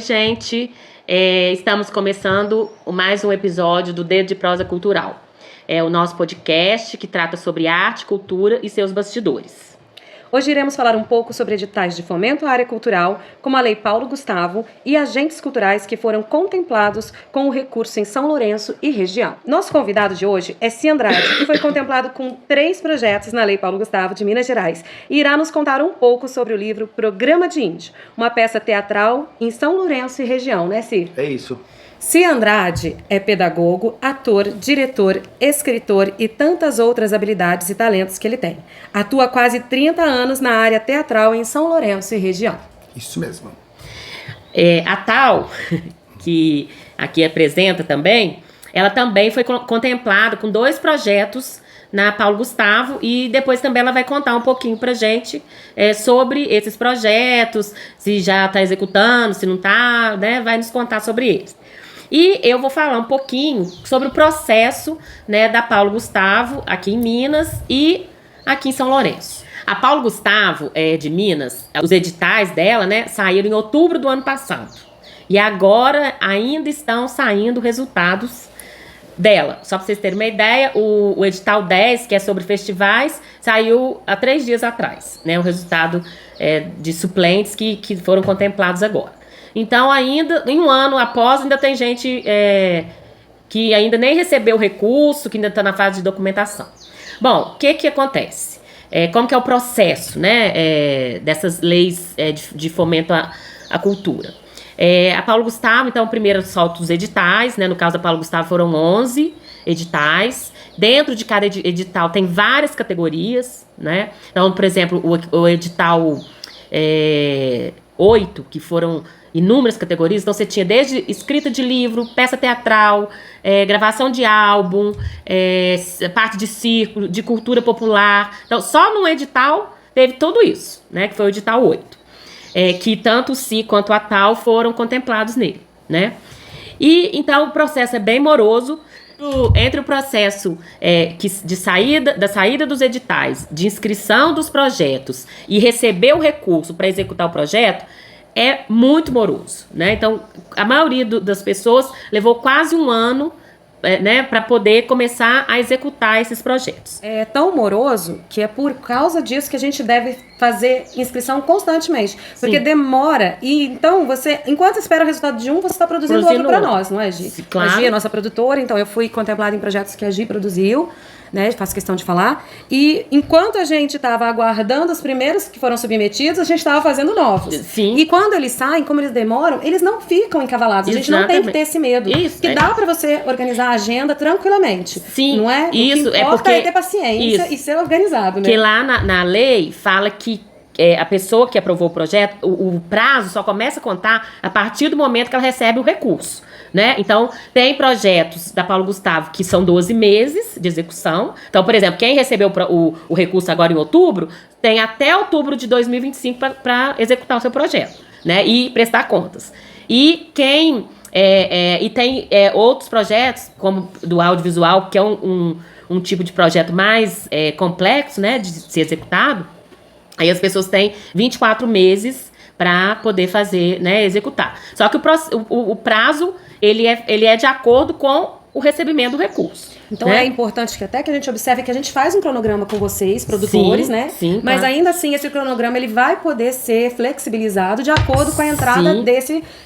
gente. Estamos começando mais um episódio do Dedo de Prosa Cultural. É o nosso podcast que trata sobre arte, cultura e seus bastidores. Hoje iremos falar um pouco sobre editais de fomento à área cultural, como a Lei Paulo Gustavo, e agentes culturais que foram contemplados com o recurso em São Lourenço e região. Nosso convidado de hoje é Si Andrade, que foi contemplado com 3 projetos na Lei Paulo Gustavo de Minas Gerais, e irá nos contar um pouco sobre o livro Programa de Índio, uma peça teatral em São Lourenço e região, né, Si? É isso. Si Andrade é pedagogo, ator, diretor, escritor e tantas outras habilidades e talentos que ele tem. Atua há quase 30 anos na área teatral em São Lourenço e região. Isso mesmo. A Tal, que aqui apresenta também, ela também foi contemplada com 2 projetos na Paulo Gustavo e depois também ela vai contar um pouquinho pra gente sobre esses projetos, se já está executando, se não está, né, vai nos contar sobre eles. E eu vou falar um pouquinho sobre o processo, né, da Paulo Gustavo aqui em Minas e aqui em São Lourenço. A Paulo Gustavo de Minas, os editais dela, né, saíram em outubro do ano passado. E agora ainda estão saindo resultados dela. Só para vocês terem uma ideia, o edital 10, que é sobre festivais, saiu há 3 dias atrás, né, o resultado de suplentes que foram contemplados agora. Então, ainda, em um ano após, ainda tem gente que ainda nem recebeu o recurso, que ainda está na fase de documentação. Bom, o que acontece? Como que é o processo, né, dessas leis de fomento à cultura? A Paulo Gustavo, então, primeiro solta os editais, né, no caso da Paulo Gustavo foram 11 editais. Dentro de cada edital tem várias categorias, né? Então, por exemplo, o edital 8, que foram inúmeras categorias, então você tinha desde escrita de livro, peça teatral, gravação de álbum, parte de círculo, de cultura popular. Então, só no edital teve tudo isso, né, que foi o edital 8, que tanto o Si quanto a Tal foram contemplados nele, né? E então o processo é bem moroso. Entre o processo da saída dos editais, de inscrição dos projetos e receber o recurso para executar o projeto, é muito moroso, né? Então, a maioria das pessoas levou quase um ano, né, para poder começar a executar esses projetos. É tão moroso que é por causa disso que a gente deve fazer inscrição constantemente, porque Sim. demora, e então você, enquanto espera o resultado de um, você está produzindo outro para nós, não é, Gi? Sim, claro. A Gi é nossa produtora, então eu fui contemplada em projetos que a Gi produziu, né, faço questão de falar, e enquanto a gente estava aguardando os primeiros que foram submetidos, a gente estava fazendo novos. Sim. E quando eles saem, como eles demoram, eles não ficam encavalados. A gente não tem que ter esse medo. Isso, que dá para você organizar a agenda tranquilamente. Sim, não é? isso, o que importa é ter paciência e ser organizado, né? Porque lá na lei fala que a pessoa que aprovou o projeto, o prazo só começa a contar a partir do momento que ela recebe o recurso, né? Então, tem projetos da Paulo Gustavo que são 12 meses de execução. Então, por exemplo, quem recebeu o recurso agora em outubro, tem até outubro de 2025 para executar o seu projeto, né? E prestar contas. E quem... e tem outros projetos, como do audiovisual, que é um tipo de projeto mais complexo, né, de ser executado. Aí as pessoas têm 24 meses para poder fazer, né, executar. Só que o prazo, ele é de acordo com o recebimento do recurso. Então, né? É importante que até que a gente observe que a gente faz um cronograma com vocês, produtores, sim, né? Sim, mas claro. ainda assim, esse cronograma ele vai poder ser flexibilizado de acordo com a entrada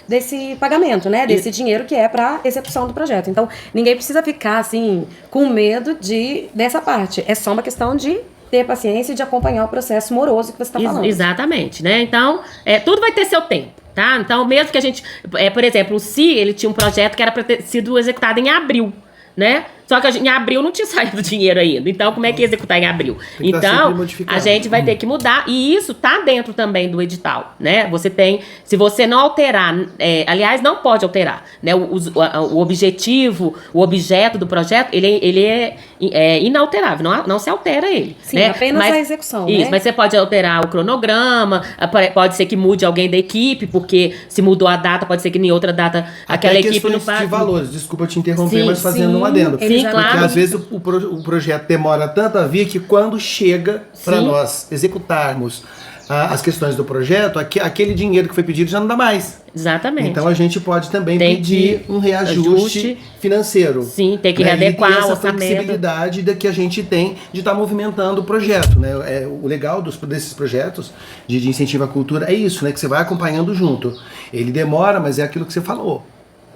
desse pagamento, né? Desse dinheiro que é para execução do projeto. Então, ninguém precisa ficar, assim, com medo dessa parte. É só uma questão de ter paciência e de acompanhar o processo moroso que você está falando. Exatamente, né? Então, tudo vai ter seu tempo, tá? Então, mesmo que a gente... por exemplo, o Si, ele tinha um projeto que era para ter sido executado em abril, né? Só que em abril não tinha saído dinheiro ainda. Então, como é que ia executar em abril? Então, a gente vai ter que mudar. E isso tá dentro também do edital, né? Você tem... Se você não alterar... aliás, não pode alterar, né? O objetivo, o objeto do projeto, ele é inalterável. Não se altera ele. Sim, né? apenas a execução, isso, né? Mas você pode alterar o cronograma, pode ser que mude alguém da equipe, porque se mudou a data, pode ser que em outra data aquela equipe não pague. De valores, desculpa te interromper, mas fazendo um adendo. Sim, Porque claro. às vezes o projeto demora tanto a vir que quando chega para Sim. nós executarmos as questões do projeto, aquele dinheiro que foi pedido já não dá mais. Exatamente. Então a gente pode também Tem pedir que um reajuste ajuste. financeiro. Sim, tem que né? readequar e o essa orçamento. flexibilidade que a gente tem de estar movimentando o projeto. Né? O legal desses projetos de incentivo à cultura é isso, né? Que você vai acompanhando junto. Ele demora, mas é aquilo que você falou.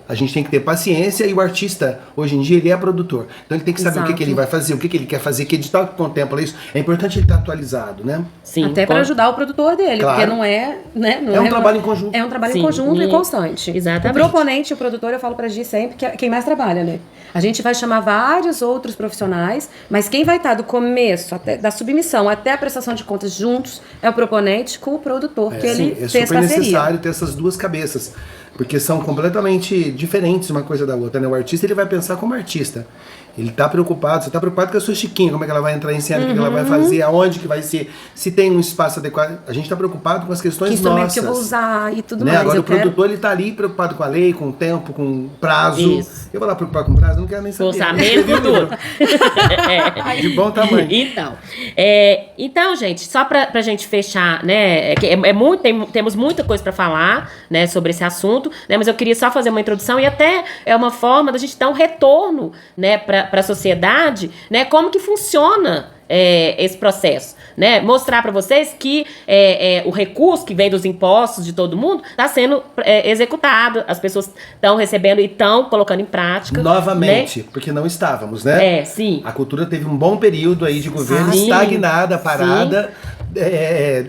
A gente tem que ter paciência e o artista, hoje em dia, ele é produtor. Então ele tem que saber o que ele vai fazer, o que ele quer fazer, que edital que contempla isso. É importante ele estar atualizado, né? Sim, Até para ajudar o produtor dele, Claro. porque não é... Né, não É um trabalho em conjunto. É um trabalho Sim, em conjunto e e- constante. exatamente. O proponente, o produtor, eu falo pra Gi sempre que é quem mais trabalha, né? A gente vai chamar vários outros profissionais, mas quem vai estar do começo, até, da submissão até a prestação de contas juntos, é o proponente com o produtor, que ele É fez super parceria. necessário ter essas duas cabeças, porque são completamente diferentes uma coisa da outra, né? O artista, ele vai pensar como artista. Ele tá preocupado, você tá preocupado com a sua Chiquinha, como é que ela vai entrar em cena, o que ela vai fazer, aonde que vai ser, se tem um espaço adequado. A gente tá preocupado com as questões Que instrumento nossas. que eu vou usar e tudo Né? mais. Agora Eu o quero... produtor, ele tá ali preocupado com a lei, com o tempo, com o prazo. Isso. Eu vou lá preocupar com o prazo, eu não quero nem saber. Orçamento, tudo. De bom tamanho. Então, gente, só pra gente fechar, né, temos muita coisa pra falar, né, sobre esse assunto, né, mas eu queria só fazer uma introdução e até é uma forma da gente dar um retorno, né, pra sociedade, né, como que funciona esse processo, né? Mostrar para vocês que o recurso que vem dos impostos de todo mundo está sendo executado, as pessoas estão recebendo e estão colocando em prática. Novamente, né? porque não estávamos, né? Sim. A cultura teve um bom período aí de governo, Sim. estagnada, parada,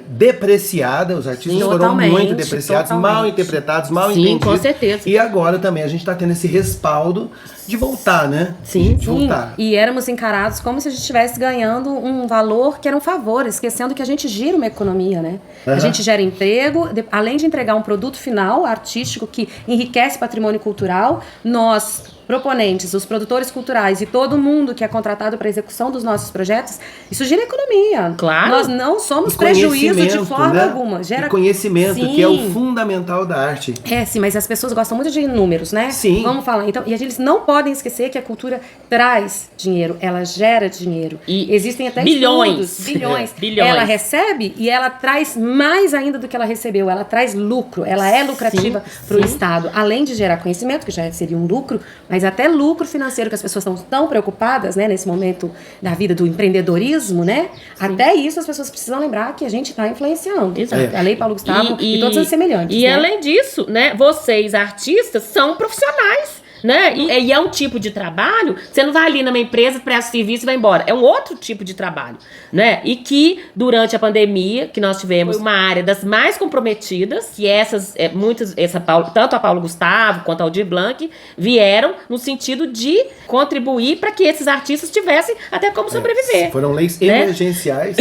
depreciada. Os artistas foram Totalmente, muito depreciados, totalmente. mal interpretados, mal Sim, entendidos. com certeza. E agora também a gente está tendo esse respaldo de voltar, né? Sim. De voltar. E éramos encarados como se a gente estivesse ganhando um valor que era um favor, esquecendo que a gente gira uma economia, né? A Aham. gente gera emprego, além de entregar um produto final artístico que enriquece patrimônio cultural, nós, proponentes, os produtores culturais e todo mundo que é contratado para a execução dos nossos projetos, isso gira economia. Claro. Nós não somos E prejuízo de conhecimento, forma né? alguma. Gera E conhecimento, Sim. que é o fundamental da arte. Sim, mas as pessoas gostam muito de números, né? Sim. Vamos falar. Então, e eles não podem esquecer que a cultura traz dinheiro, ela gera dinheiro. E existem até bilhões. estudos, bilhões. Bilhões. Ela recebe e ela traz mais ainda do que ela recebeu. Ela traz lucro, ela é lucrativa para o sim. Estado. Além de gerar conhecimento, que já seria um lucro, mas até lucro financeiro, que as pessoas estão tão preocupadas, né, nesse momento da vida do empreendedorismo, né? Até isso as pessoas precisam lembrar que a gente está influenciando. Exato. A Lei Paulo Gustavo e todos os semelhantes. E né? além disso, né, vocês, artistas, são profissionais. Né? E é um tipo de trabalho, você não vai ali numa empresa, presta serviço e vai embora. É um outro tipo de trabalho, né? E que durante a pandemia que nós tivemos uma área das mais comprometidas, que tanto a Paulo Gustavo quanto a Aldir Blanc vieram no sentido de contribuir para que esses artistas tivessem até como sobreviver. Foram leis né? emergenciais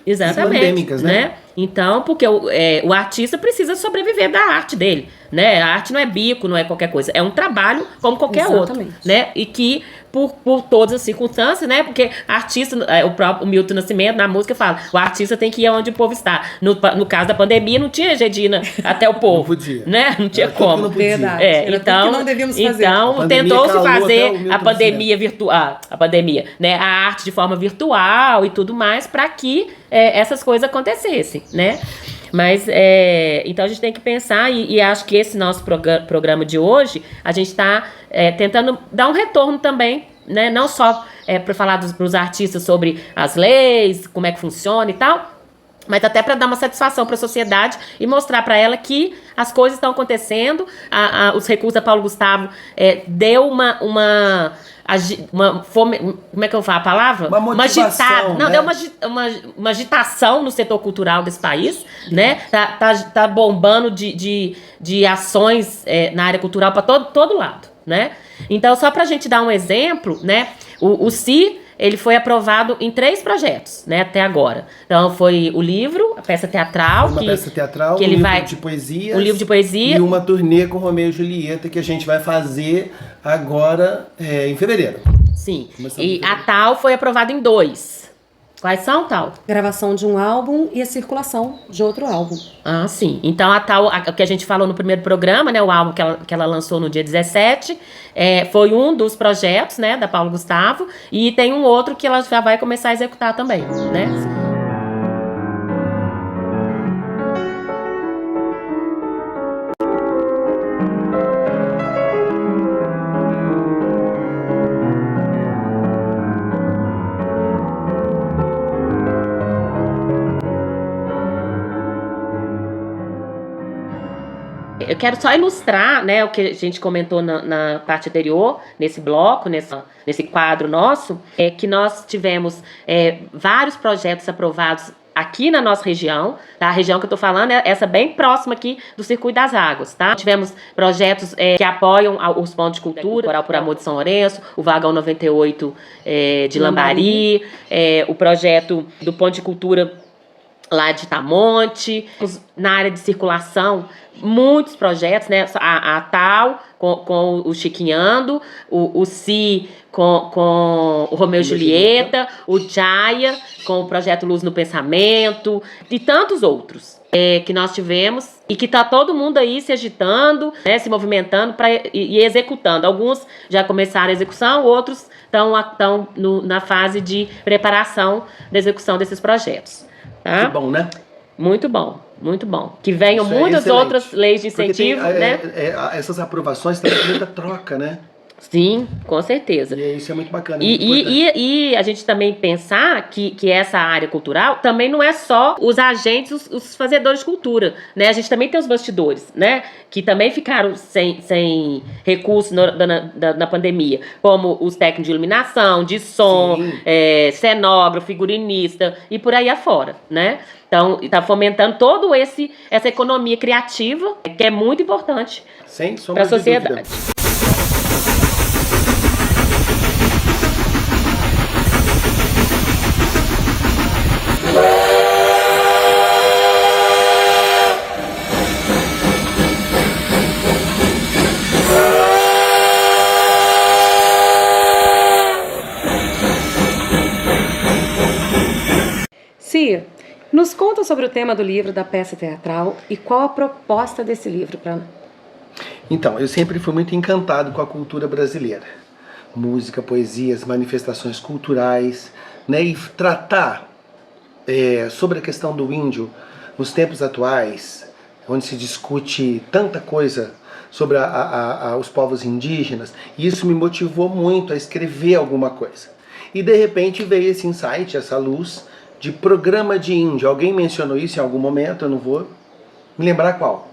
Exatamente. pandêmicas, né? Então, porque o artista precisa sobreviver da arte dele, né? A arte não é bico, não é qualquer coisa. É um trabalho como qualquer outro, Exatamente. né? E que, por todas as circunstâncias, né? Porque artista, o próprio Milton Nascimento, na música, fala, o artista tem que ir onde o povo está. No caso da pandemia, não tinha Gedina até o povo. Não podia. né? Não tinha Era tudo que como. não podia. Verdade. É, Era tudo que não devíamos fazer. A então pandemia tentou-se calou até o fazer Milton a pandemia virtual, a pandemia, né? A arte de forma virtual e tudo mais para que essas coisas acontecessem, né? Mas, então a gente tem que pensar, e acho que esse nosso programa de hoje, a gente está tentando dar um retorno também, né? Não só para falar para os artistas sobre as leis, como é que funciona e tal, mas até para dar uma satisfação para a sociedade e mostrar para ela que as coisas estão acontecendo. Os recursos da Paulo Gustavo deu como é que eu falo a palavra? Uma motivação, né? Deu uma agitação no setor cultural desse país, né? Tá bombando de ações na área cultural para todo lado, né? Então, só pra gente dar um exemplo, né? O CI, ele foi aprovado em 3 projetos, né, até agora. Então, foi o livro, a peça teatral. Peça teatral, que um ele livro vai, de poesias. um livro de poesia. E uma turnê com Romeu e Julieta que a gente vai fazer agora em fevereiro. Sim. Começamos E em a fevereiro. tal foi aprovada em 2. Quais são, Tal? Gravação de um álbum e a circulação de outro álbum. Ah, sim. Então, o que a gente falou no primeiro programa, né, o álbum que ela lançou no dia 17, foi um dos projetos, né, da Paulo Gustavo, e tem um outro que ela já vai começar a executar também, né? Eu quero só ilustrar, né, o que a gente comentou na parte anterior, nesse bloco, nesse quadro nosso, que nós tivemos vários projetos aprovados aqui na nossa região, tá? A região que eu tô falando é essa bem próxima aqui do Circuito das Águas, tá? Tivemos projetos que apoiam os pontos de cultura, Coral por Amor de São Lourenço, o Vagão 98 de Lambari, o projeto do Ponto de Cultura lá de Itamonte, na área de circulação, muitos projetos, né? A Tal com o Chiquinhando, o Si com o Romeu e Julieta, o Jaya com o projeto Luz no Pensamento e tantos outros que nós tivemos e que tá todo mundo aí se agitando, né? Se movimentando e executando. Alguns já começaram a execução, outros estão na fase de preparação da execução desses projetos. Tá? Que bom, né? Muito bom, muito bom. Que venham Isso é muitas excelente. outras leis de incentivo, né? Essas aprovações têm muita troca, né? Sim, com certeza. E isso é muito bacana. E a gente também pensar que essa área cultural também não é só os agentes, os fazedores de cultura, né? A gente também tem os bastidores, né? Que também ficaram sem recursos na pandemia, como os técnicos de iluminação, de som, cenógrafo, figurinista e por aí afora, né? Então, está fomentando toda essa economia criativa, que é muito importante para a sociedade. Cia, nos conta sobre o tema do livro, da peça teatral e qual a proposta desse livro para. Então, eu sempre fui muito encantado com a cultura brasileira. Música, poesias, manifestações culturais, né? E tratar sobre a questão do índio nos tempos atuais, onde se discute tanta coisa sobre os povos indígenas, e isso me motivou muito a escrever alguma coisa. E de repente veio esse insight, essa luz de programa de índio. Alguém mencionou isso em algum momento, eu não vou me lembrar qual.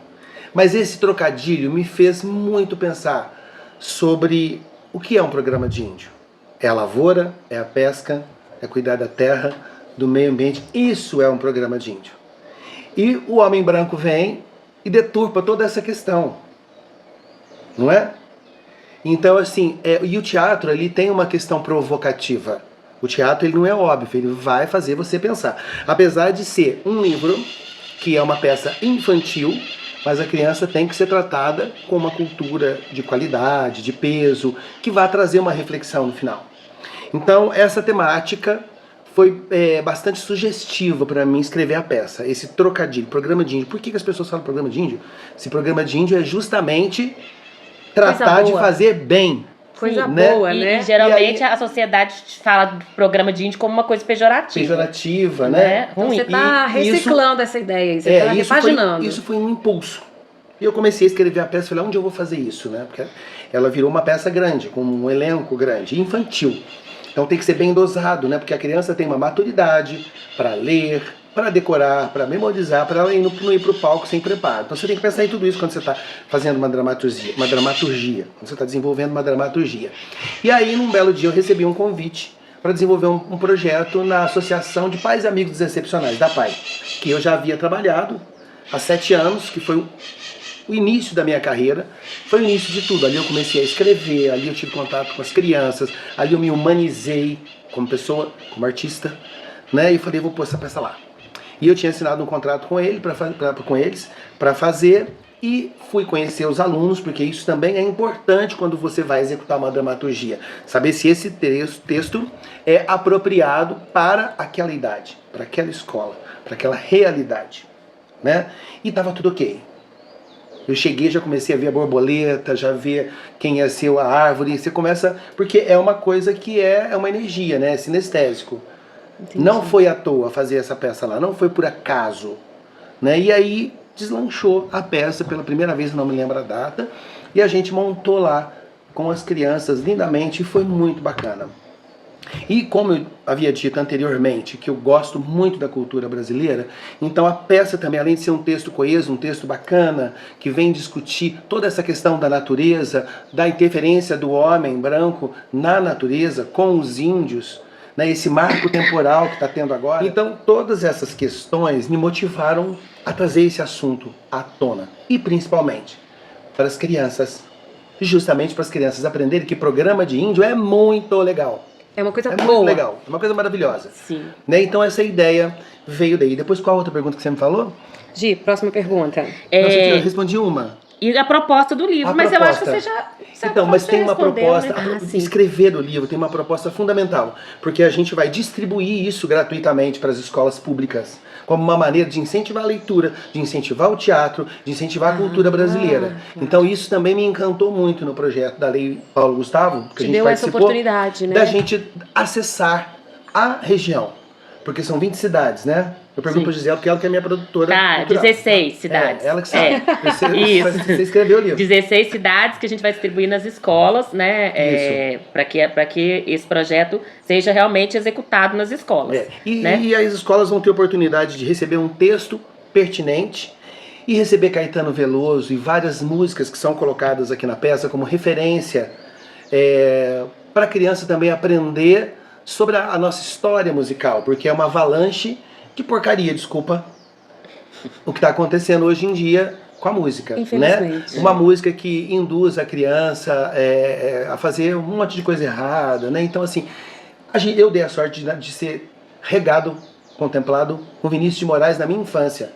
Mas esse trocadilho me fez muito pensar sobre o que é um programa de índio. É a lavoura, é a pesca, é cuidar da terra, do meio ambiente. Isso é um programa de índio. E o homem branco vem e deturpa toda essa questão. Não é? Então, assim, e o teatro ali tem uma questão provocativa. O teatro ele não é óbvio, ele vai fazer você pensar. Apesar de ser um livro que é uma peça infantil, mas a criança tem que ser tratada com uma cultura de qualidade, de peso, que vai trazer uma reflexão no final. Então, essa temática foi bastante sugestiva para mim escrever a peça. Esse trocadilho, programa de índio. Por que as pessoas falam programa de índio? Esse programa de índio é justamente tratar de fazer bem. Coisa boa, né? E geralmente a sociedade fala do programa de índio como uma coisa pejorativa. Pejorativa, né? Então você está reciclando essa ideia aí, você está repaginando. Isso foi um impulso. E eu comecei a escrever a peça e falei, onde eu vou fazer isso, né? Porque ela virou uma peça grande, com um elenco grande, infantil. Então tem que ser bem dosado, né? Porque a criança tem uma maturidade para ler, para decorar, para memorizar, para ela não ir para o palco sem preparo. Então você tem que pensar em tudo isso quando você está fazendo uma dramaturgia, quando você está desenvolvendo uma dramaturgia. E aí, num belo dia, eu recebi um convite para desenvolver um projeto na Associação de Pais e Amigos dos Excepcionais, da PAI, que eu já havia trabalhado há 7 anos, que foi o início da minha carreira, foi o início de tudo. Ali eu comecei a escrever, ali eu tive contato com as crianças, ali eu me humanizei como pessoa, como artista, né? E falei, vou pôr essa peça lá. E eu tinha assinado um contrato com eles para fazer, E fui conhecer os alunos, porque isso também é importante quando você vai executar uma dramaturgia. Saber se esse texto é apropriado para aquela idade, para aquela escola, para aquela realidade, né? E tava tudo ok. Eu cheguei, já comecei a ver a borboleta, já ver quem ia ser a árvore. Você começa... Porque é uma coisa que é uma energia, né? Sinestésico. Entendi. Não foi à toa fazer essa peça lá, não foi por acaso, né? E aí deslanchou a peça pela primeira vez, não me lembro a data, e a gente montou lá com as crianças lindamente e foi muito bacana. E como eu havia dito anteriormente, que eu gosto muito da cultura brasileira, então a peça também, além de ser um texto coeso, um texto bacana, que vem discutir toda essa questão da natureza, da interferência do homem branco na natureza com os índios, né, esse marco temporal que está tendo agora. Então todas essas questões me motivaram a trazer esse assunto à tona. E principalmente para as crianças, justamente para as crianças aprenderem que programa de índio é muito legal. É uma coisa É boa. muito legal, é uma coisa maravilhosa. Sim. Né? Então essa ideia veio daí. Depois qual outra pergunta que você me falou? Gi, próxima pergunta. Nossa, eu respondi uma. E a proposta do livro, A mas eu acho que proposta. você já... Então, mas tem uma respondeu, proposta, né? Ah, sim. escrever o livro tem uma proposta fundamental, porque a gente vai distribuir isso gratuitamente para as escolas públicas, como uma maneira de incentivar a leitura, de incentivar o teatro, de incentivar a cultura brasileira. Então isso também me encantou muito no projeto da Lei Paulo Gustavo, que Te a gente deu essa participou, oportunidade, né? da gente acessar a região, porque são 20 cidades, né? Eu pergunto para Gisela, porque ela que é minha produtora. Tá, cultural. 16 cidades. É, ela que sabe. É. Isso. Você escreveu o livro. 16 cidades que a gente vai distribuir nas escolas, né? Para que esse projeto seja realmente executado nas escolas. É. Né? E as escolas vão ter oportunidade de receber um texto pertinente e receber Caetano Veloso e várias músicas que são colocadas aqui na peça como referência para a criança também aprender sobre a nossa história musical, porque é uma avalanche de porcaria, desculpa, o que está acontecendo hoje em dia com a música, Infelizmente. né? Uma música que induz a criança a fazer um monte de coisa errada, né? Então, assim, eu dei a sorte de ser regado, contemplado com Vinícius de Moraes na minha infância.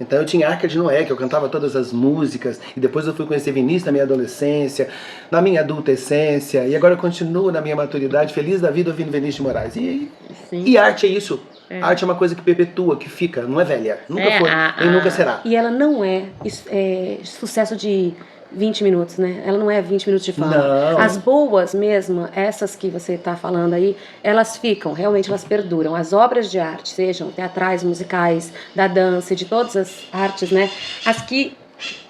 Então eu tinha Arca de Noé, que eu cantava todas as músicas, e depois eu fui conhecer Vinícius na minha adolescência, na minha adultescência, e agora eu continuo na minha maturidade, feliz da vida ouvindo Vinícius de Moraes. E arte é isso. Arte é uma coisa que perpetua, que fica, não é velha. Nunca foi e nunca será. E ela não é sucesso de 20 minutos, né? Ela não é 20 minutos de fama. Não. As boas mesmo, essas que você está falando aí, elas ficam, realmente elas perduram. As obras de arte, sejam teatrais, musicais, da dança, de todas as artes, né? As que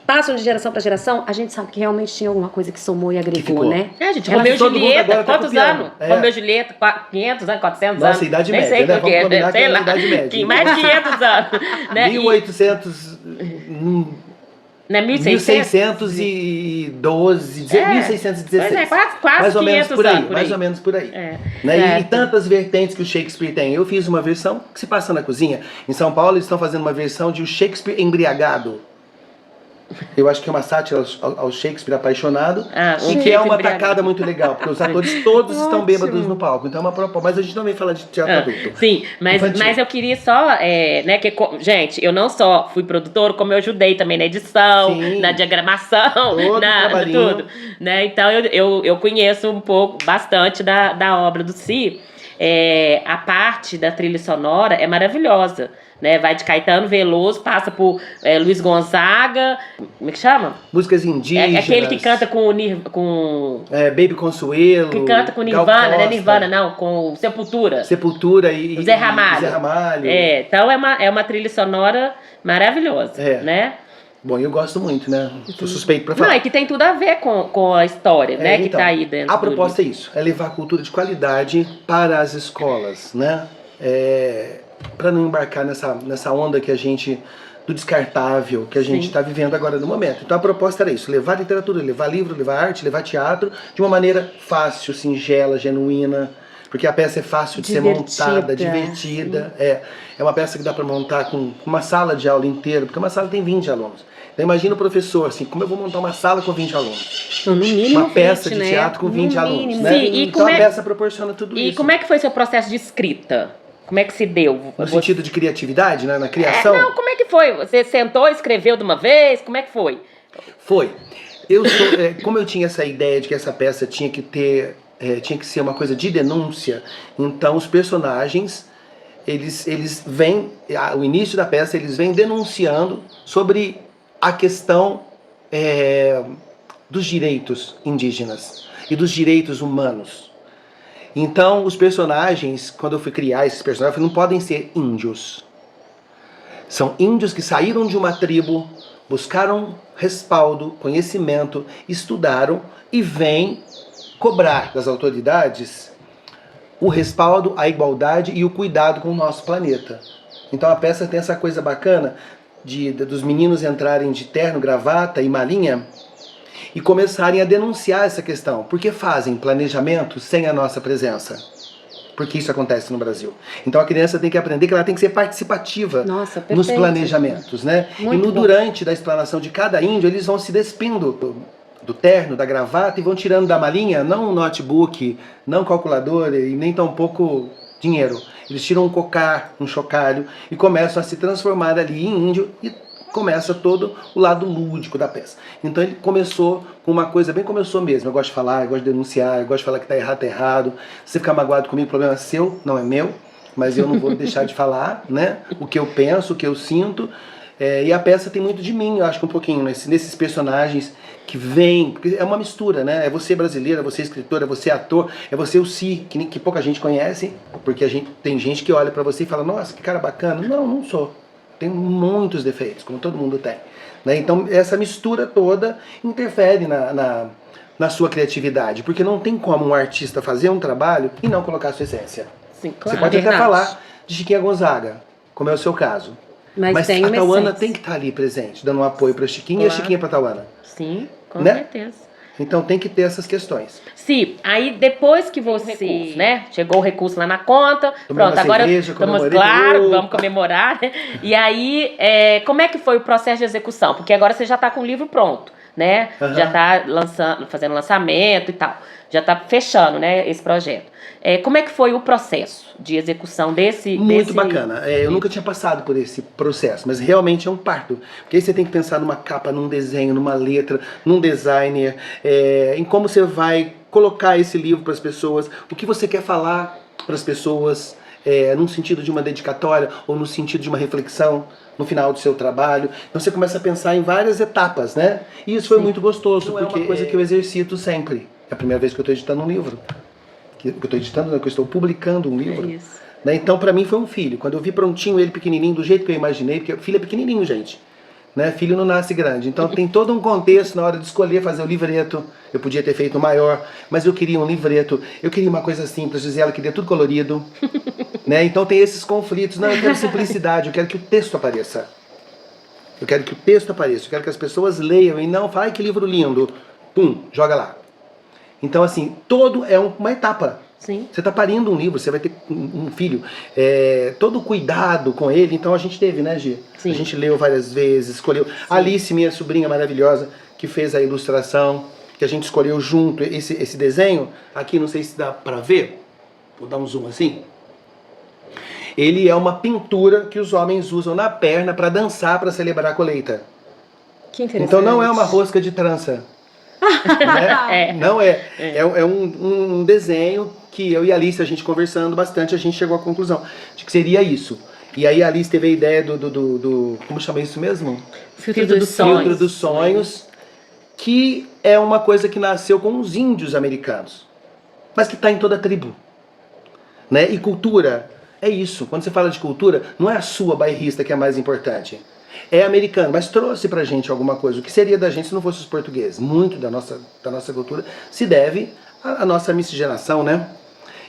passam de geração para geração, a gente sabe que realmente tinha alguma coisa que somou e agregou, ficou. né? Gente, Ela- Romeu e todo mundo Julieta, agora tá quantos copiando. anos? Romeu e Julieta, 500 anos, 400 anos. Nossa, idade Nem média, sei né? por quê, Vamos combinar que sei é a lá. idade média. Mais de 500 anos. Né? 1800... Né? 1600? 1612, É. 1616. Pois é, quase mais ou 500 menos por aí, anos, por aí. mais ou menos por aí. É. Né? E Certo. tantas vertentes que o Shakespeare tem. Eu fiz uma versão que se passa na cozinha. Em São Paulo eles estão fazendo uma versão de o Shakespeare embriagado. Eu acho que é uma sátira ao Shakespeare apaixonado, Um e que é uma embriagado. tacada muito legal, porque os atores todos estão Ótimo. bêbados no palco. Então é uma proposta. Mas a gente não vem falar de teatro adulto. Sim, mas Infantil. eu queria só, né, gente, eu não só fui produtora, como eu ajudei também na edição, Sim. na diagramação, Todo na trabalhinho. tudo, né, então eu conheço um pouco, bastante da obra do Si. A parte da trilha sonora é maravilhosa, né, vai de Caetano Veloso, passa por Luiz Gonzaga, como é que chama? Músicas indígenas. É aquele que canta com Baby Consuelo. que canta com Gal Nirvana, não é Costa, Nirvana não, com Sepultura. Sepultura e Zé Ramalho. Zé Ramalho. Então é uma trilha sonora maravilhosa, né? Bom, eu gosto muito, né? Sou suspeito pra Não, falar. é que tem tudo a ver com a história, né? Que Então, tá aí dentro. a proposta é isso, é levar a cultura de qualidade para as escolas, né? Para não embarcar nessa onda que a gente, do descartável, que a gente está vivendo agora no momento. Então a proposta era isso, levar literatura, levar livro, levar arte, levar teatro, de uma maneira fácil, singela, genuína, porque a peça é fácil de ser montada, divertida. É uma peça que dá para montar com uma sala de aula inteira, porque uma sala tem 20 alunos. Então imagina o professor, assim, como eu vou montar uma sala com 20 alunos? No mínimo Uma peça 20, de né? teatro com 20 No alunos, mínimo. né? Sim, e então como a é- peça proporciona tudo E isso. como é que foi seu processo de escrita? Como é que se deu? No sentido de criatividade, né? Na criação? Não, como é que foi? Você sentou, escreveu de uma vez? Como é que foi? Foi. Como eu tinha essa ideia de que essa peça tinha que ter, tinha que ser uma coisa de denúncia, então os personagens, eles vêm, o início da peça, eles vêm denunciando sobre a questão dos direitos indígenas e dos direitos humanos. Então, os personagens, quando eu fui criar esses personagens, não podem ser índios. São índios que saíram de uma tribo, buscaram respaldo, conhecimento, estudaram e vêm cobrar das autoridades o respaldo, a igualdade e o cuidado com o nosso planeta. Então a peça tem essa coisa bacana dos meninos entrarem de terno, gravata e malinha e começarem a denunciar essa questão, porque fazem planejamento sem a nossa presença. Porque isso acontece no Brasil. Então a criança tem que aprender que ela tem que ser participativa. Nossa, perfeito. Nos planejamentos, né? Muito e no bom. durante da explanação de cada índio, eles vão se despindo do terno, da gravata e vão tirando da malinha, não um notebook, não calculadora e nem tão pouco dinheiro. Eles tiram um cocar, um chocalho e começam a se transformar ali em índio e começa todo o lado lúdico da peça. Então ele começou com uma coisa bem como eu sou mesmo. Eu gosto de falar, eu gosto de denunciar, eu gosto de falar que tá errado. Se você ficar magoado comigo, o problema é seu, não é meu. Mas eu não vou deixar de falar, né? O que eu penso, o que eu sinto. E a peça tem muito de mim, eu acho que um pouquinho, nesses personagens que vêm, porque é uma mistura, né? É você brasileira, é você escritora, é você ator, é você o Si, que pouca gente conhece, porque tem gente que olha pra você e fala, nossa, que cara bacana. Não, não sou. Tem muitos defeitos, como todo mundo tem. Né? Então essa mistura toda interfere na sua criatividade, porque não tem como um artista fazer um trabalho e não colocar a sua essência. Sim, claro. Você pode até falar de Chiquinha Gonzaga, como é o seu caso. Mas tem a uma Tauana essência. tem que estar ali presente, dando um apoio para Chiquinha e a Chiquinha para Tauana. Sim, com Né? certeza. Então tem que ter essas questões. Sim, aí depois que você, né, chegou o recurso lá na conta, Tomei pronto, uma agora cerveja, estamos, comemorei, claro, opa. vamos comemorar, né? E aí, como é que foi o processo de execução? Porque agora você já está com o livro pronto, né? Aham. Já está fazendo lançamento e tal, já está fechando, né, esse projeto. Como é que foi o processo de execução Muito bacana. Eu nunca tinha passado por esse processo, mas realmente é um parto. Porque aí você tem que pensar numa capa, num desenho, numa letra, num designer, em como você vai colocar esse livro para as pessoas, o que você quer falar para as pessoas, num sentido de uma dedicatória ou no sentido de uma reflexão no final do seu trabalho. Então você começa a pensar em várias etapas, né? E isso foi muito gostoso, porque é uma coisa que eu exercito sempre. É a primeira vez que eu estou editando um livro. Que eu estou editando, não, que eu estou publicando um livro. Isso. Né? Então, para mim, foi um filho. Quando eu vi prontinho ele pequenininho, do jeito que eu imaginei, porque filho é pequenininho, gente. Né? Filho não nasce grande. Então, tem todo um contexto na hora de escolher fazer o livreto. Eu podia ter feito maior, mas eu queria um livreto. Eu queria uma coisa simples. Gisela queria tudo colorido. Né? Então, tem esses conflitos. Não, eu quero simplicidade. Eu quero que o texto apareça. Eu quero que o texto apareça. Eu quero que as pessoas leiam e não falem, ai, que livro lindo. Pum, joga lá. Então, assim, todo é uma etapa. Sim. Você está parindo um livro, você vai ter um filho. Todo cuidado com ele, então a gente teve, né, Gi? Sim. A gente leu várias vezes, escolheu. Alice, minha sobrinha maravilhosa, que fez a ilustração, que a gente escolheu junto esse desenho. Aqui, não sei se dá para ver, vou dar um zoom assim. Ele é uma pintura que os homens usam na perna para dançar, para celebrar a colheita. Que interessante. Então não é uma rosca de trança. Né? Não é. É um desenho que eu e a Alice, a gente conversando bastante, a gente chegou à conclusão de que seria isso. E aí a Alice teve a ideia do como chama isso mesmo? Filtro dos sonhos. Filtro dos sonhos, que é uma coisa que nasceu com os índios americanos, mas que está em toda a tribo. Né? E cultura é isso. Quando você fala de cultura, não é a sua bairrista que é mais importante. É americano, mas trouxe pra gente alguma coisa. O que seria da gente se não fosse os portugueses? Muito da nossa cultura se deve à nossa miscigenação, né?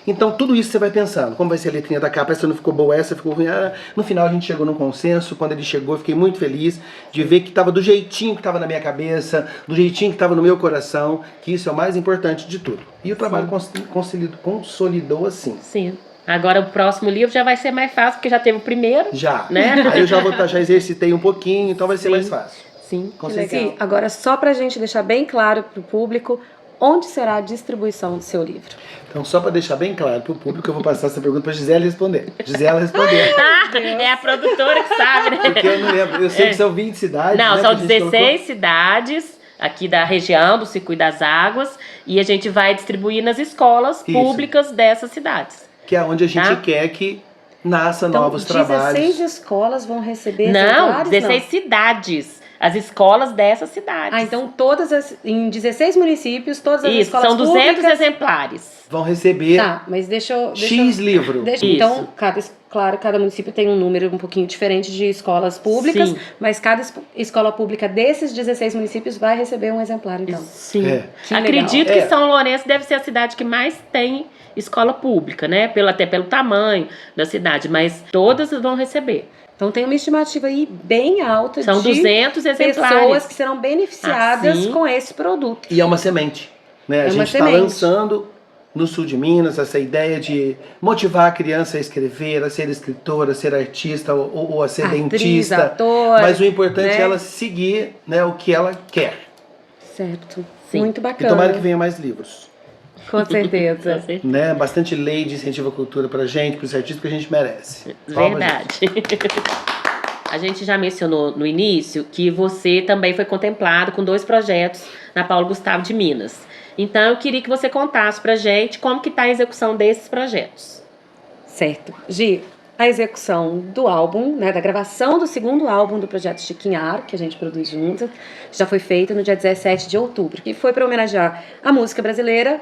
Então tudo isso você vai pensando. Como vai ser a letrinha da capa? Essa não ficou boa, essa ficou ruim. No final a gente chegou num consenso. Quando ele chegou, eu fiquei muito feliz de ver que estava do jeitinho que estava na minha cabeça, do jeitinho que estava no meu coração, que isso é o mais importante de tudo. E o trabalho consolidou assim. Sim. Agora o próximo livro já vai ser mais fácil, porque já teve o primeiro. Já. Né? Aí eu já exercitei um pouquinho, então vai ser mais fácil. Sim. Com Sim, certeza. agora só pra gente deixar bem claro pro público, onde será a distribuição do seu livro? Então, só para deixar bem claro para o público, eu vou passar essa pergunta para Gisele responder. Gisela responder. É a produtora que sabe, né? Porque eu não lembro. Eu sei que são 20 cidades. Não, né, são que a gente 16 cidades aqui da região do Circuito das Águas e a gente vai distribuir nas escolas públicas dessas cidades. Que é onde a gente quer que nasça novos trabalhos. 16 escolas vão receber Não, 16 cidades. As escolas dessas cidades. Então em 16 municípios, todas as Isso, escolas são 200 públicas exemplares. Vão receber Tá, mas X livro. Então, cada município tem um número um pouquinho diferente de escolas públicas, mas cada escola pública desses 16 municípios vai receber um exemplar, então. Sim. Que Acredito legal. que São Lourenço deve ser a cidade que mais tem escola pública, né? Até pelo tamanho da cidade, mas todas vão receber. Então tem uma estimativa aí bem alta São de 200 exemplares. pessoas que serão beneficiadas com esse produto. E é uma semente, né? A gente está lançando no sul de Minas essa ideia de motivar a criança a escrever, a ser escritora, a ser artista ou a ser Atriz, dentista. ator, mas o importante né? é ela seguir, né, o que ela quer. Certo. Sim. Muito E bacana. tomara que venha mais livros. Com certeza. Né? Bastante lei de incentivo à cultura pra gente, pros artistas, que a gente merece. Verdade. A gente já mencionou no início que você também foi contemplado com 2 projetos na Paulo Gustavo de Minas. Então eu queria que você contasse pra gente como que tá a execução desses projetos. Certo. Gi, a execução do álbum, né, da gravação do segundo álbum do projeto Chiquinhar, que a gente produz junto, já foi feita no dia 17 de outubro, que foi para homenagear a música brasileira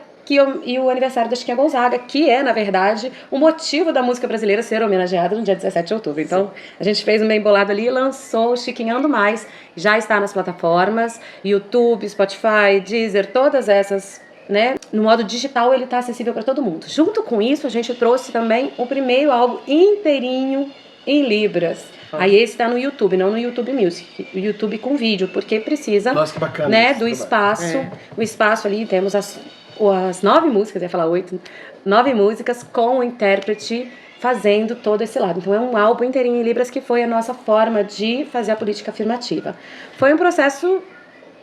e o aniversário da Chiquinha Gonzaga, que é, na verdade, o motivo da música brasileira ser homenageada no dia 17 de outubro. Então, a gente fez um bem bolado ali e lançou o Chiquinhando Mais. Já está nas plataformas, YouTube, Spotify, Deezer, todas essas, né? No modo digital, ele está acessível para todo mundo. Junto com isso, a gente trouxe também o primeiro álbum inteirinho em Libras. Aí esse está no YouTube, não no YouTube Music, o YouTube com vídeo, porque precisa, nossa, que bacana, né, do espaço. O espaço ali, temos as 9 músicas, ia falar 8, 9 músicas com o intérprete fazendo todo esse lado. Então é um álbum inteirinho em Libras que foi a nossa forma de fazer a política afirmativa. Foi um processo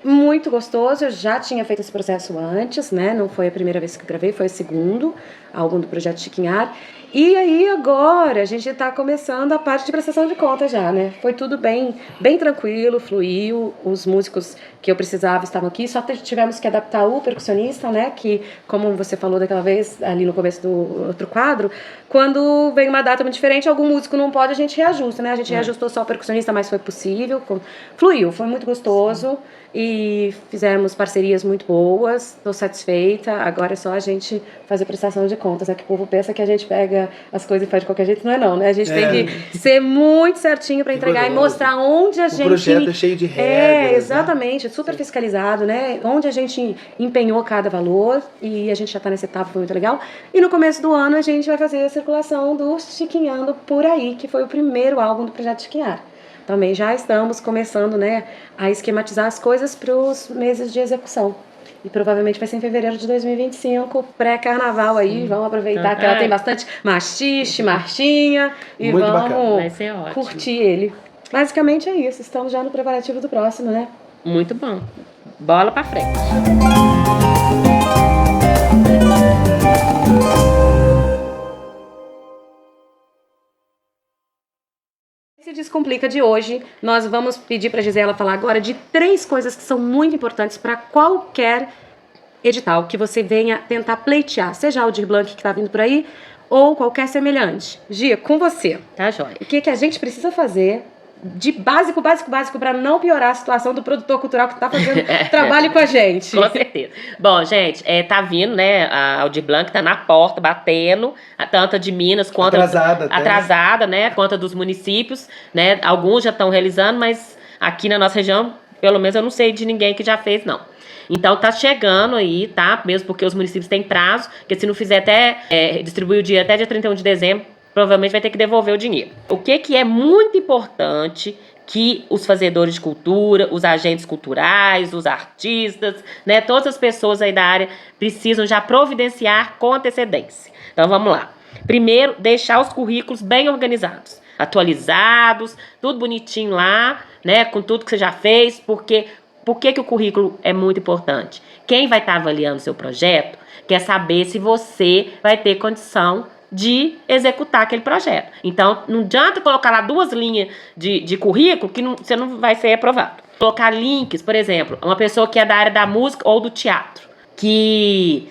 muito gostoso, eu já tinha feito esse processo antes, né? Não foi a primeira vez que eu gravei, foi o segundo álbum do Projeto Chiquinhar. E aí agora a gente está começando a parte de prestação de contas já, né? Foi tudo bem tranquilo, fluiu, os músicos que eu precisava estavam aqui, só tivemos que adaptar o percussionista, né? Que, como você falou daquela vez, ali no começo do outro quadro, quando vem uma data muito diferente, algum músico não pode, a gente reajusta, né? A gente reajustou só o percussionista, mas foi possível, fluiu, foi muito gostoso. E fizemos parcerias muito boas, estou satisfeita. Agora é só a gente fazer prestação de contas. É que o povo pensa que a gente pega as coisas e faz de qualquer jeito, não, né? A gente tem que ser muito certinho para entregar e mostrar onde a gente... O projeto é cheio de regras. Exatamente, super fiscalizado, né? Onde a gente empenhou cada valor e a gente já está nessa etapa, foi muito legal. E no começo do ano a gente vai fazer a circulação do Chiquinhando Por Aí, que foi o primeiro álbum do Projeto Chiquinhar. Também já estamos começando, né, a esquematizar as coisas para os meses de execução. E provavelmente vai ser em fevereiro de 2025, pré-carnaval aí. Vamos aproveitar que ela tem bastante machixe, marchinha. E muito vamos bacana. Vai ser ótimo. Curtir ele. Basicamente é isso. Estamos já no preparativo do próximo, né? Muito bom. Bola pra frente. Esse Descomplica de hoje, nós vamos pedir para a Gisela falar agora de 3 coisas que são muito importantes para qualquer edital que você venha tentar pleitear, seja o Aldir Blanc que está vindo por aí, ou qualquer semelhante. Gia, com você. Tá, joia. O que a gente precisa fazer de básico para não piorar a situação do produtor cultural que está fazendo trabalho com a gente? Com certeza. Bom, gente, tá vindo, né? A Aldir Blanc tá na porta, batendo, tanto de Minas quanto... Atrasada, né? Quanto dos municípios, né? Alguns já estão realizando, mas aqui na nossa região, pelo menos eu não sei de ninguém que já fez, não. Então tá chegando aí, tá? Mesmo porque os municípios têm prazo, porque se não fizer distribuir o dia até dia 31 de dezembro, provavelmente vai ter que devolver o dinheiro. O que é muito importante que os fazedores de cultura, os agentes culturais, os artistas, né, todas as pessoas aí da área precisam já providenciar com antecedência. Então vamos lá. Primeiro, deixar os currículos bem organizados, atualizados, tudo bonitinho lá, né, com tudo que você já fez, porque por que o currículo é muito importante? Quem vai estar avaliando o seu projeto quer saber se você vai ter condição de executar aquele projeto. Então, não adianta colocar lá 2 linhas de currículo que você não vai ser aprovado. Colocar links, por exemplo, uma pessoa que é da área da música ou do teatro, que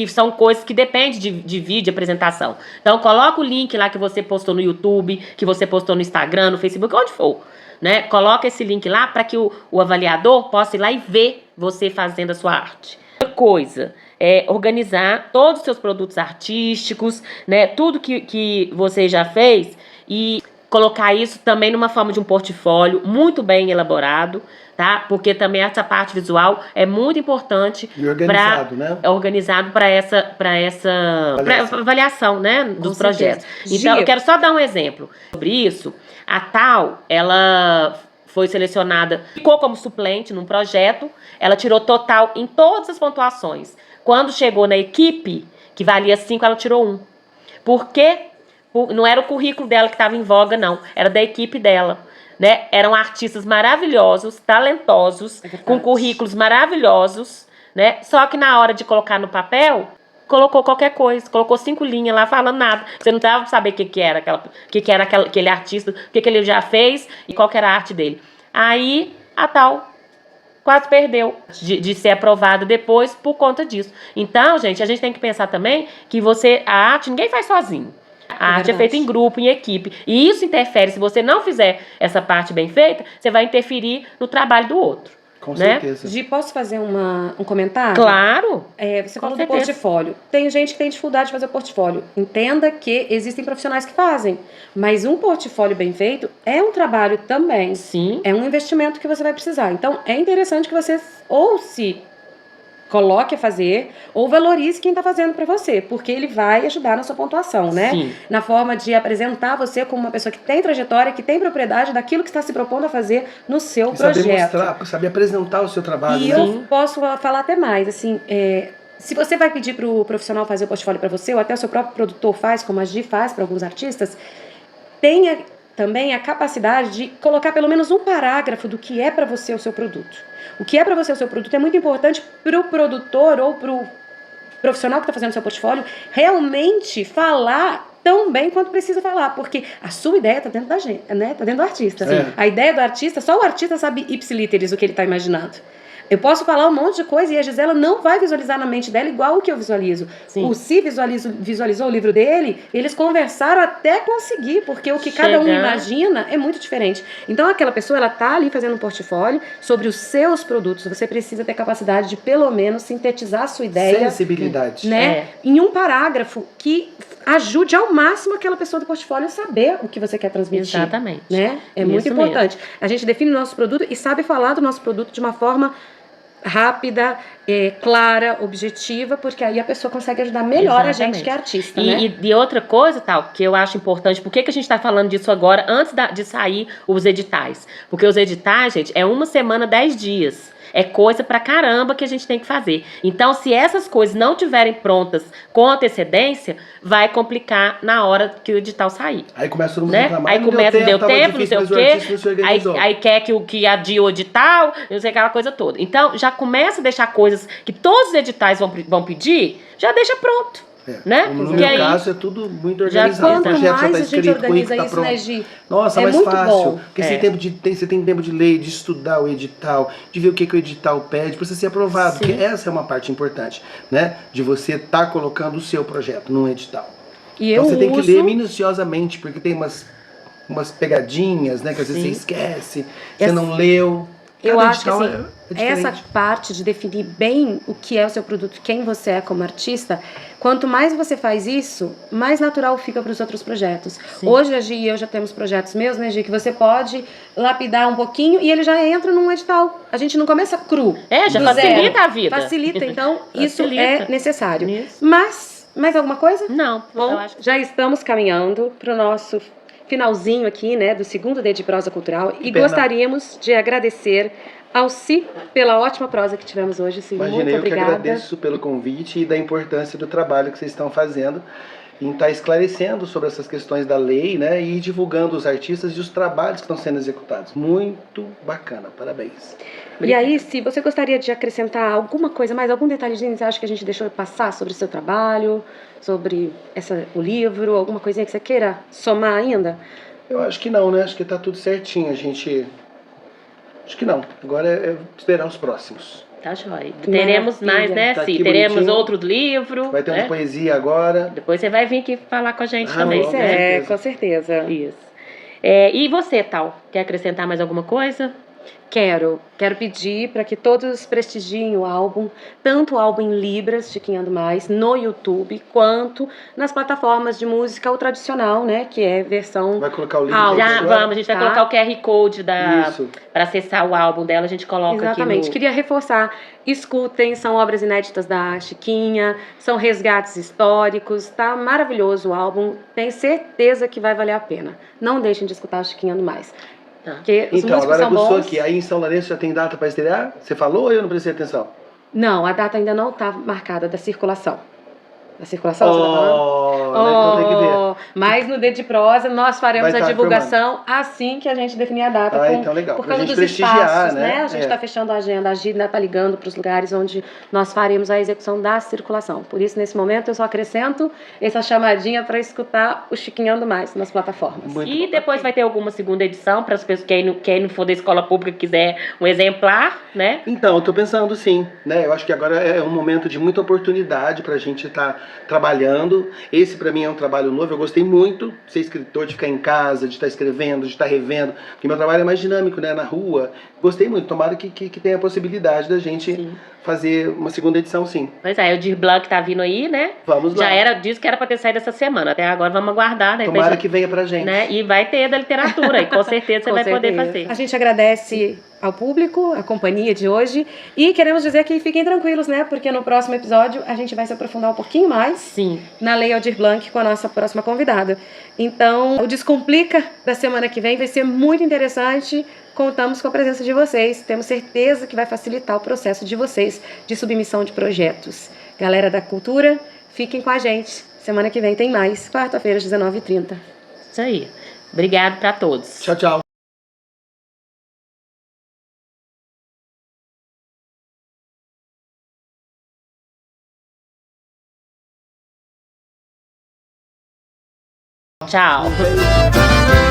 são coisas que dependem de vídeo, apresentação. Então, coloca o link lá que você postou no YouTube, que você postou no Instagram, no Facebook, onde for. Né? Coloca esse link lá para que o avaliador possa ir lá e ver você fazendo a sua arte. Outra coisa é organizar todos os seus produtos artísticos, né? Tudo que você já fez e colocar isso também numa forma de um portfólio muito bem elaborado, tá? Porque também essa parte visual é muito importante e organizado, né? É organizado para essa avaliação, né, dos projetos. Então, eu quero só dar um exemplo sobre isso. A Tal, ela foi selecionada, ficou como suplente num projeto, ela tirou total em todas as pontuações. Quando chegou na equipe, que valia 5, ela tirou 1. Por quê? Não era o currículo dela que estava em voga, não. Era da equipe dela. Né? Eram artistas maravilhosos, talentosos, com currículos maravilhosos, né? Só que na hora de colocar no papel, colocou qualquer coisa, colocou 5 linhas lá falando nada. Você não dava pra saber o que era aquele artista, o que ele já fez e qual que era a arte dele. Aí a Tal quase perdeu de ser aprovada depois por conta disso. Então, gente, a gente tem que pensar também que a arte ninguém faz sozinho. A arte é feita em grupo, em equipe. E isso interfere. Se você não fizer essa parte bem feita, você vai interferir no trabalho do outro. Com certeza. Gi, posso fazer um comentário? Claro. Você falou do portfólio. Tem gente que tem dificuldade de fazer portfólio. Entenda que existem profissionais que fazem. Mas um portfólio bem feito é um trabalho também. Sim. É um investimento que você vai precisar. Então, é interessante que você ou se coloque a fazer, ou valorize quem está fazendo para você, porque ele vai ajudar na sua pontuação, né? Sim. Na forma de apresentar você como uma pessoa que tem trajetória, que tem propriedade daquilo que está se propondo a fazer no seu projeto. Saber mostrar, saber apresentar o seu trabalho. E eu posso falar até mais, assim, se você vai pedir para o profissional fazer o portfólio para você, ou até o seu próprio produtor faz, como a Gi faz para alguns artistas, tenha também a capacidade de colocar pelo menos um parágrafo do que é para você o seu produto. O que é para você o seu produto é muito importante para o produtor ou para o profissional que está fazendo o seu portfólio realmente falar tão bem quanto precisa falar, porque a sua ideia está dentro da gente, né? Está dentro do artista. A ideia do artista, só o artista sabe ipsilíteres o que ele está imaginando. Eu posso falar um monte de coisa e a Gisela não vai visualizar na mente dela igual o que eu visualizo. Sim. O Si visualizou o livro dele, eles conversaram até conseguir, porque o que cada um imagina é muito diferente. Então aquela pessoa, ela tá ali fazendo um portfólio sobre os seus produtos. Você precisa ter capacidade de pelo menos sintetizar a sua ideia. Sensibilidade. Né? Em um parágrafo que ajude ao máximo aquela pessoa do portfólio a saber o que você quer transmitir. Exatamente. Né? É muito importante. A gente define o nosso produto e sabe falar do nosso produto de uma forma rápida, clara, objetiva, porque aí a pessoa consegue ajudar melhor a gente que é artista, né? E outra coisa, que eu acho importante, por que a gente está falando disso agora, antes de sair os editais? Porque os editais, gente, é 1 semana, 10 dias. É coisa pra caramba que a gente tem que fazer. Então, se essas coisas não estiverem prontas com antecedência, vai complicar na hora que o edital sair. Aí começa todo mundo a reclamar. Aí começa, não deu tempo, não sei o quê. Aí quer que adie o edital, não sei aquela coisa toda. Então, já começa a deixar coisas que todos os editais vão pedir, já deixa pronto. Né? No meu caso é tudo muito organizado. Quanto mais a gente organiza isso, né, Gi? Nossa, mais fácil. Porque você tem tempo de ler, de estudar o edital, de ver o que o edital pede, para você ser aprovado. Sim. Porque essa é uma parte importante, né? De você estar colocando o seu projeto num edital. Então você tem que ler minuciosamente, porque tem umas pegadinhas, né? Que às vezes você esquece, você não leu. Eu acho que assim, essa parte de definir bem o que é o seu produto, quem você é como artista, quanto mais você faz isso, mais natural fica para os outros projetos. Sim. Hoje a Gi e eu já temos projetos meus, né, Gi, que você pode lapidar um pouquinho e ele já entra num edital. A gente não começa cru. Já facilita a vida. Facilita, então isso é necessário. Isso. Mas, mais alguma coisa? Não. Bom, eu acho que... já estamos caminhando para o nosso finalzinho aqui, né, do segundo dia de prosa cultural e gostaríamos de agradecer ao Si pela ótima prosa que tivemos hoje. Si, muito obrigada. Eu que agradeço pelo convite e da importância do trabalho que vocês estão fazendo. em estar esclarecendo sobre essas questões da lei, né, e divulgando os artistas e os trabalhos que estão sendo executados. Muito bacana, parabéns. E aí, se você gostaria de acrescentar alguma coisa mais, algum detalhezinho que você acha que a gente deixou passar sobre o seu trabalho, sobre o livro, alguma coisinha que você queira somar ainda? Eu acho que não, né? Acho que tá tudo certinho. Acho que não. Agora é esperar os próximos. Tá joia. Que Teremos maravilha. mais, né? Tá Sim, aqui teremos bonitinho. outro livro. Vai ter né? uma poesia agora. Depois você vai vir aqui falar com a gente Ah, também. vamos, né? com certeza. Com certeza. Isso. E você, Tal? Quer acrescentar mais alguma coisa? Quero pedir para que todos prestigiem o álbum, tanto o álbum em Libras, Chiquinhando Mais, no YouTube, quanto nas plataformas de música, o tradicional, né, que é versão Vai colocar o link áudio. aí Já agora? vamos, a gente vai Tá. colocar o QR Code Isso. para acessar o álbum dela, a gente coloca Exatamente. aqui no... Queria reforçar, escutem, são obras inéditas da Chiquinha, são resgates históricos, tá maravilhoso o álbum, tenho certeza que vai valer a pena. Não deixem de escutar a Chiquinhando Mais. Tá. Porque os Então, músicos agora são gostou bons. aqui. Aí em São Lourenço já tem data para estrear? Você falou ou eu não prestei atenção? Não, a data ainda não está marcada da circulação. Da circulação, você tá falando? Né, então tem que ver. Mas no Dedo de Prosa nós faremos Vai a tá divulgação assim que a gente definir a data. Ah, então legal. Por Pra causa gente dos prestigiar, espaços, né? A gente está fechando a agenda, a Gina está ligando para os lugares onde nós faremos a execução da circulação. Por isso, nesse momento, eu só acrescento essa chamadinha para escutar o Chiquinhando Mais nas plataformas. Muito E bom. depois vai ter alguma segunda edição para as pessoas, quem não for da escola pública quiser um exemplar, né? Então, eu tô pensando sim, né? Eu acho que agora é um momento de muita oportunidade pra gente estar trabalhando. Esse pra mim é um trabalho novo, eu gostei muito de ser escritor, de ficar em casa, de estar escrevendo, de estar revendo, porque meu trabalho é mais dinâmico, né? Na rua. Gostei muito, tomara que tenha a possibilidade da gente Sim. fazer uma segunda edição sim. Pois é, o Dir Blanc tá vindo aí, né? Vamos lá. Disse que era pra ter saído essa semana. Até agora vamos aguardar, né? Tomara que venha pra gente. Né? E vai ter da literatura, e com certeza você Com vai poder certeza. fazer. A gente agradece ao público, a companhia de hoje, e queremos dizer que fiquem tranquilos, né? Porque no próximo episódio a gente vai se aprofundar um pouquinho mais Sim. na Lei Aldir Blanc com a nossa próxima convidada. Então, o Descomplica da semana que vem vai ser muito interessante. Contamos com a presença de vocês. Temos certeza que vai facilitar o processo de vocês de submissão de projetos. Galera da cultura, fiquem com a gente. Semana que vem tem mais. Quarta-feira, às 19h30. Isso aí. Obrigado pra todos. Tchau, tchau. Tchau.